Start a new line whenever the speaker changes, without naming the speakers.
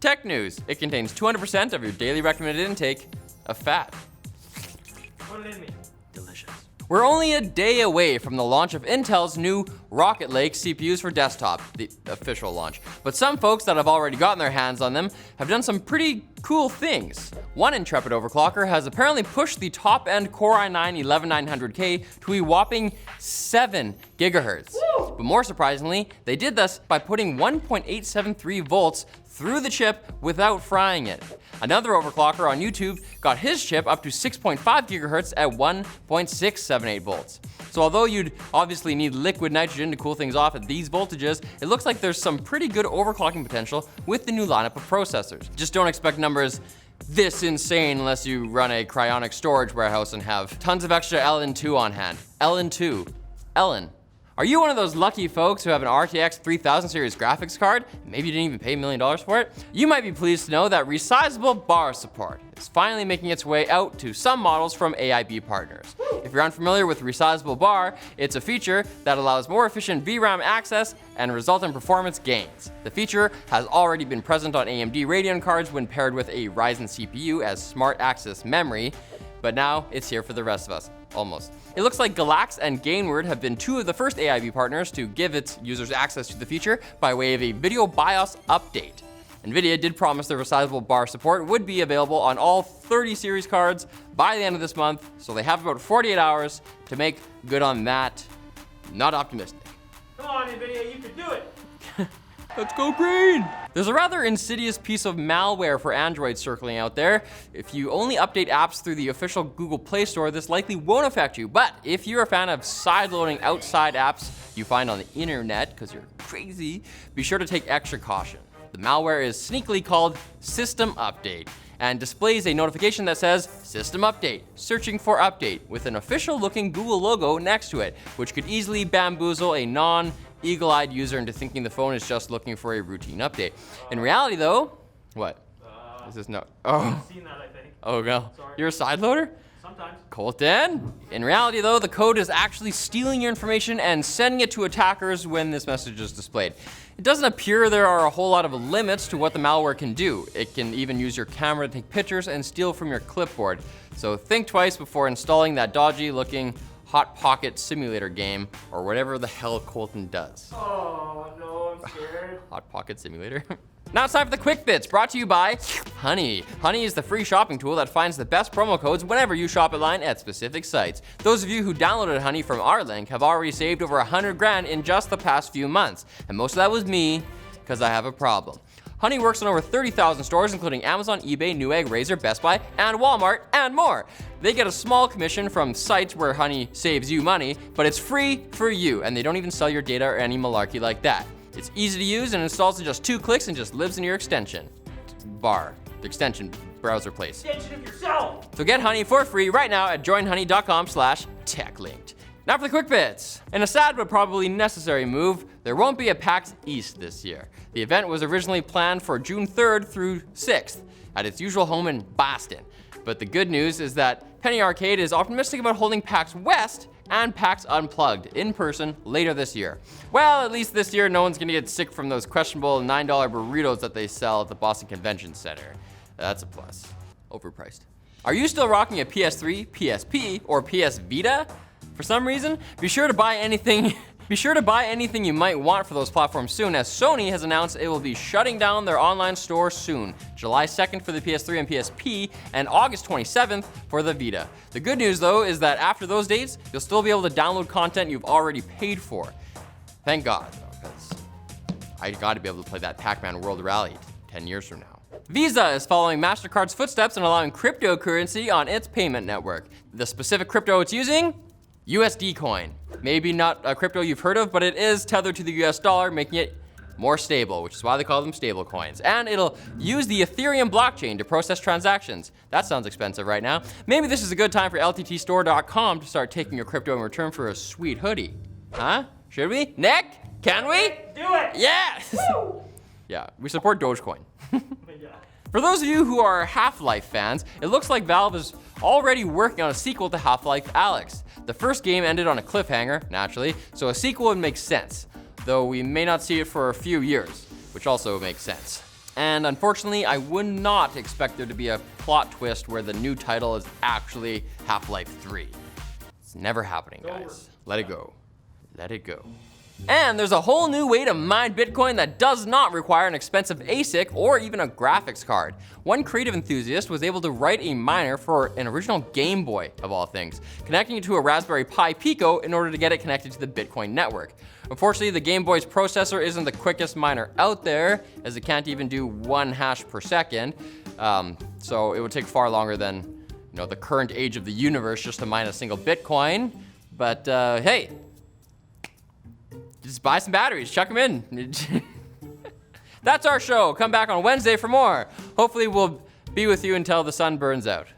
Tech news. It contains 200% of your daily recommended intake of fat.
Put it in me.
Delicious. We're only a day away from the launch of Intel's new Rocket Lake CPUs for desktop, the official launch. But some folks that have already gotten their hands on them have done some pretty cool things. One intrepid overclocker has apparently pushed the top-end Core i9 11900K to a whopping 7 gigahertz. Woo! But more surprisingly, they did this by putting 1.873 volts through the chip without frying it. Another overclocker on YouTube got his chip up to 6.5 gigahertz at 1.678 volts. So although you'd obviously need liquid nitrogen to cool things off at these voltages, it looks like there's some pretty good overclocking potential with the new lineup of processors. Just don't expect numbers this insane unless you run a cryonic storage warehouse and have tons of extra LN2 on hand. LN2. Ellen. Are you one of those lucky folks who have an RTX 3000 series graphics card? Maybe you didn't even pay $1 million for it? You might be pleased to know that resizable bar support is finally making its way out to some models from AIB partners. If you're unfamiliar with resizable bar, it's a feature that allows more efficient VRAM access and resultant performance gains. The feature has already been present on AMD Radeon cards when paired with a Ryzen CPU as smart access memory, but now it's here for the rest of us. Almost. It looks like Galax and Gainward have been two of the first AIB partners to give its users access to the feature by way of a video BIOS update. NVIDIA did promise the resizable bar support would be available on all 30 series cards by the end of this month, so they have about 48 hours to make good on that. Not optimistic.
Come on, NVIDIA, you can do it.
Let's go green! There's a rather insidious piece of malware for Android circling out there. If you only update apps through the official Google Play Store, this likely won't affect you. But if you're a fan of sideloading outside apps you find on the internet, because you're crazy, be sure to take extra caution. The malware is sneakily called System Update and displays a notification that says System Update, searching for update, with an official looking Google logo next to it, which could easily bamboozle a non-eagle-eyed user into thinking the phone is just looking for a routine update. In reality though, what? Is this no? Oh.
I've seen that, I think.
Oh no.
Sorry.
You're a sideloader?
Sometimes.
Colton? In reality though, the code is actually stealing your information and sending it to attackers when this message is displayed. It doesn't appear there are a whole lot of limits to what the malware can do. It can even use your camera to take pictures and steal from your clipboard. So think twice before installing that dodgy looking Hot Pocket Simulator game or whatever the hell Colton does.
Oh no, I'm scared.
Hot Pocket Simulator. Now it's time for the Quick Bits, brought to you by Honey. Honey is the free shopping tool that finds the best promo codes whenever you shop online at specific sites. Those of you who downloaded Honey from our link have already saved over 100 grand in just the past few months. And most of that was me, because I have a problem. Honey works on over 30,000 stores, including Amazon, eBay, Newegg, Razer, Best Buy, and Walmart, and more. They get a small commission from sites where Honey saves you money, but it's free for you, and they don't even sell your data or any malarkey like that. It's easy to use and installs in just 2 clicks and just lives in your extension bar, the extension browser place.
Extension of yourself.
So get Honey for free right now at joinhoney.com/techlinked. Now for the Quick Bits. In a sad but probably necessary move, there won't be a PAX East this year. The event was originally planned for June 3rd through 6th at its usual home in Boston. But the good news is that Penny Arcade is optimistic about holding PAX West and PAX Unplugged in person later this year. Well, at least this year no one's gonna get sick from those questionable $9 burritos that they sell at the Boston Convention Center. That's a plus. Overpriced. Are you still rocking a PS3, PSP, or PS Vita? For some reason, be sure to buy anything you might want for those platforms soon, as Sony has announced it will be shutting down their online store soon. July 2nd for the PS3 and PSP, and August 27th for the Vita. The good news though is that after those dates, you'll still be able to download content you've already paid for. Thank God, though, because I gotta be able to play that Pac-Man World Rally 10 years from now. Visa is following MasterCard's footsteps and allowing cryptocurrency on its payment network. The specific crypto it's using? USD coin. Maybe not a crypto you've heard of, but it is tethered to the US dollar, making it more stable, which is why they call them stable coins. And it'll use the Ethereum blockchain to process transactions. That sounds expensive right now. Maybe this is a good time for LTTstore.com to start taking your crypto in return for a sweet hoodie. Huh? Should we? Nick? Can we?
Do it!
Yes!
Woo!
Yeah, we support Dogecoin.
Yeah.
For those of you who are Half-Life fans, it looks like Valve is already working on a sequel to Half-Life Alyx. The first game ended on a cliffhanger, naturally, so a sequel would make sense, though we may not see it for a few years, which also makes sense. And unfortunately, I would not expect there to be a plot twist where the new title is actually Half-Life 3. It's never happening, guys. Let it go. Let it go. And there's a whole new way to mine Bitcoin that does not require an expensive ASIC or even a graphics card. One creative enthusiast was able to write a miner for an original Game Boy, of all things, connecting it to a Raspberry Pi Pico in order to get it connected to the Bitcoin network. Unfortunately, the Game Boy's processor isn't the quickest miner out there, as it can't even do 1 hash per second. So it would take far longer than the current age of the universe just to mine a single Bitcoin. But hey, just buy some batteries, chuck them in. That's our show. Come back on Wednesday for more. Hopefully we'll be with you until the sun burns out.